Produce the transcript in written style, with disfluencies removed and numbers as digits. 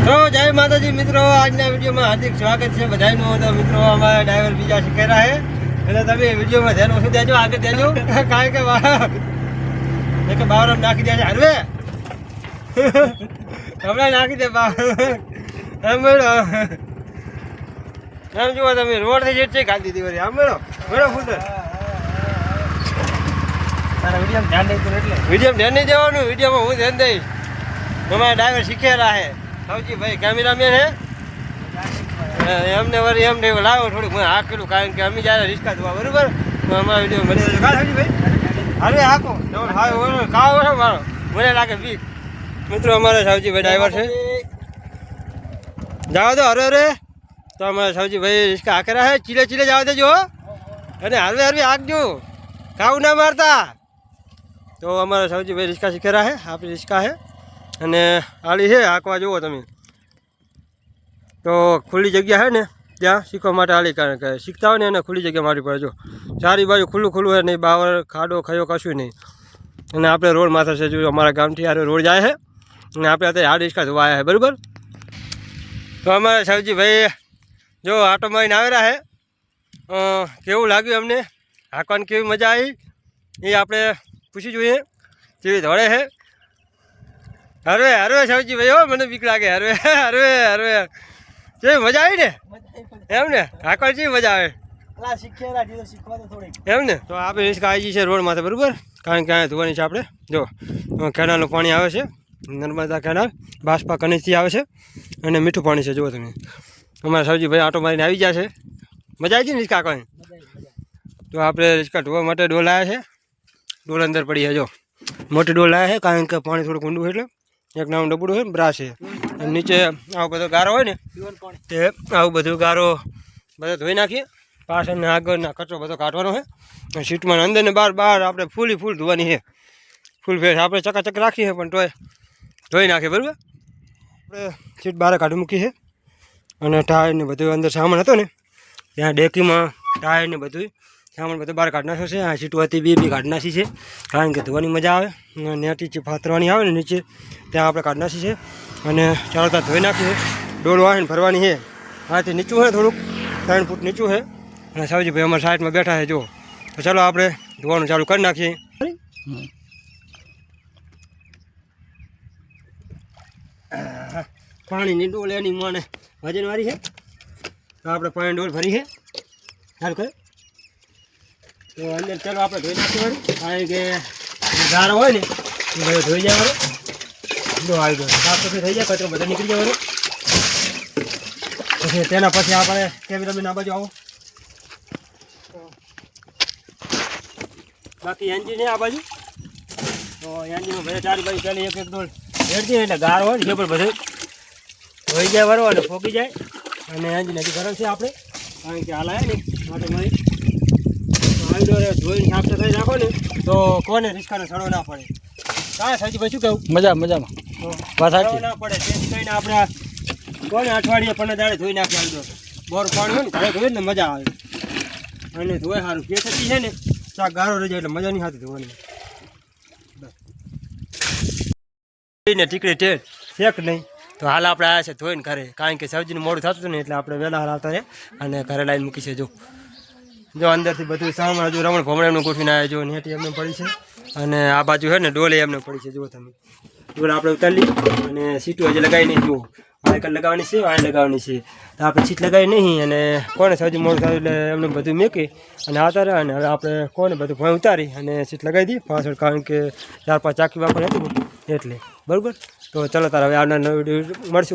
તો જય માતાજી મિત્રો, આજના વિડીયોમાં હાર્દિક સ્વાગત છે બધાનું। તો મિત્રો અમારા ડ્રાઈવર બીજા શીખેલા છે એટલે તમે વિડીયોમાં ધ્યાન ઓછું દેજો, આગળ દેજો, કારણ કે બાવરામ નાખી દે છે હરવે હમણાં નાખી દે આમ મેળો આમ જુઓ તમે રોડ થઈ જેટલી ખાધી દીધી વળી આમ મેળો મેળો ફૂટર વિડીયો ધ્યાન દઈશું એટલે વિડીયો ધ્યાન નહીં દેવાનું, વિડીયોમાં હું ધ્યાન દઈશ। અમારા ડ્રાઈવર શીખેલા છે સૌજી ભાઈ, કેમેરામેન હે એમને વળી એમને લાવો થોડુંક મને હાકેલું, કારણ કે અમે જ્યારે રિસ્કા જોવા બરાબર તો અમારા વિડીયો મળી જાય કા સૌજી ભાઈ હાલે હાકો ખાવો છે મારો મને લાગે બીક। મિત્રો અમારા સૌજી ભાઈ ડ્રાઈવર છે, જાઓ તો હરે હરે તો અમારા સૌજી ભાઈ રિસ્કા હાકેલા છે, ચીલે ચીલે જવા દેજો અને હરવે હરવે હાકજો, કાવું ના મારતા। તો અમારા સૌજી ભાઈ રિસ્કા શીખેલા છે, આપણી રિસ્કા છે અને આલી છે હાંકવા જુઓ તમે, તો ખુલ્લી જગ્યા છે ને ત્યાં શીખવા માટે આલી, કારણ કે શીખતા હોય ને એને ખુલ્લી જગ્યા મારી પડે, જો ચારી બાજુ ખુલ્લું ખુલ્લું હોય નહીં, બાવર ખાડો ખયો કશું નહીં, અને આપણે રોડ માથે છે, જો અમારા ગામથી આ રોડ જાય છે અને આપણે અત્યારે હાર્ડ રિસ્કા ધોવા આવ્યા છે બરાબર। તો અમારા સૌજી ભાઈ જો આટો મારીને આવેલા છે, કેવું લાગ્યું અમને હાંકવાની, કેવી મજા આવી એ આપણે પૂછી જોઈએ, કેવી ધોળે છે હરવે હરવે સૌજી ભાઈ, હો મને બીક લાગે હરવે હરવે હરવે કેવી મજા આવી ને એમ ને હાંકવાની કેવી મજા આવે એમ ને। તો આપણે રિસ્કા આવી છે રોડ માથે બરાબર, કારણ કે અહીંયા ધોવાની છે આપણે, જો કેનાલનું પાણી આવે છે, નર્મદા કેનાલ બાસપા કનેથી આવે છે અને મીઠું પાણી છે, જુઓ તમે અમારા સૌજી ભાઈ આટો મારીને આવી ગયા છે, મજા આવી છે ને રિસ્કા હાંકવાની। તો આપણે રિસ્કા ધોવા માટે ડોલ આવ્યા છે, ડોલ અંદર પડી છે, જો મોટી ડોલ આવ્યા છે, કારણ કે પાણી થોડુંક ઊંડું એટલે એક નાનું ડબડું છે બ્રાશ છે, નીચે આવો બધો ગારો હોય ને તે આવું બધું ગારો બધો ધોઈ નાખીએ, પાછળ ને આગળના કચરો બધો કાઢવાનો છે, સીટમાં અંદર ને બહાર આપણે ફૂલી ફૂલ ધોવાની છે, ફૂલ ફેર આપણે ચકાચક રાખીએ પણ તોય ધોઈ નાખીએ બરાબર। આપણે સીટ બહાર કાઢી મૂકી છે અને ટાયર ને બધું અંદર સામાન હતો ને ત્યાં ડેકીમાં ટાયર ને બધું સામાન બધું બહાર કાઢી નાખ્યો છે, આ સીટો હતી બી કાઢી નાખી છે, કારણ કે ધોવાની મજા આવે, નેટી ફાતરવાની આવે ને નીચે ત્યાં આપણે કાઢી નાખી છે અને ચાલો ત્યાં ધોઈ નાખીએ। ડોલ વાળીને ભરવાની છે, આથી નીચું છે થોડુંક 3 ફૂટ નીચું છે અને સૌજી ભાઈ અમારા સાઈડમાં બેઠા છે, જો તો ચાલો આપણે ધોવાનું ચાલુ કરી નાખીએ। પાણીની ડોલ એની મને વજનવાળી છે, તો આપણે પાણી ડોલ ભરી છે ચાલુ કરે, તો અંદર ચાલો આપણે ધોઈ નાખીએ વાળું, કારણ કે ગારો હોય ને એ બધો ધોઈ જાય વાળો, જો આવી ગયો સાફ સફાઈ થઈ જાય, કચરો બધો નીકળી જાય વાળો। પછી તેના પછી આપણે કેમેરામેન આ બાજુ આવો, બાકી એન્જિન છે આ બાજુ, તો એન્જિનમાં બધા ચાર બાજુ પહેલાં એક ડોલ રેડતી એટલે ગારો હોય ને જે પણ બધું ધોઈ જાય વાળો અને ફોકી જાય, અને એન્જિન હજી ગરમ છે આપણે, કારણ કે હાલ આવે ને માટે મારી ધોઈને સાફ સફાઈ નાખો ને તો કોને રિસ્કાનો સડો ના પડે, કાં સાચી ભાઈ શું કહું મજામાં વાત ના પડે, તેથી કહીને આપણે કોને અઠવાડિયે 15 દાડે ધોઈ નાખી આલજો, બોર પાણી હોય ને ઘરે ધોઈ ને મજા આવે, અને ધોઈ સારું કે થતી છે ને ચા ગારો રહી જાય એટલે મજા નહીં આવતી ધોવાની ને ટીકડી ટેટ શેક નહીં। તો હાલ આપણે આવ્યા છે ધોઈને ઘરે, કારણ કે સબ્જીનું મોડું થતું હતું ને એટલે આપણે વહેલા આવતા રહે અને ઘરે લાવીને મૂકી છે, જો અંદરથી બધું સામાન હજુ રમણ ભમણ એમને ગોઠવીને આવ્યા, જો નેટી એમને પડી છે અને આ બાજુ છે ને ડોલે એમને પડી છે, જુઓ તમે ડોલ આપણે ઉતારી અને સીટું હજી લગાવી નહીં, જુઓ આ એક લગાવવાની છે, આ લગાવવાની છે, તો આપણે સીટ લગાવી નહીં અને કોને સૌથી મોડું થયું એટલે એમને બધું મૂકી અને આવતા રહ્યા, અને હવે આપણે કોને બધું ભોંય ઉતારી અને સીટ લગાવી દઈએ પાછળ, કારણ કે 4-5 ચાકી વાપર હતી એટલે બરાબર। તો ચાલો તારે હવે આવનાર નવો વિડીયો મળશું।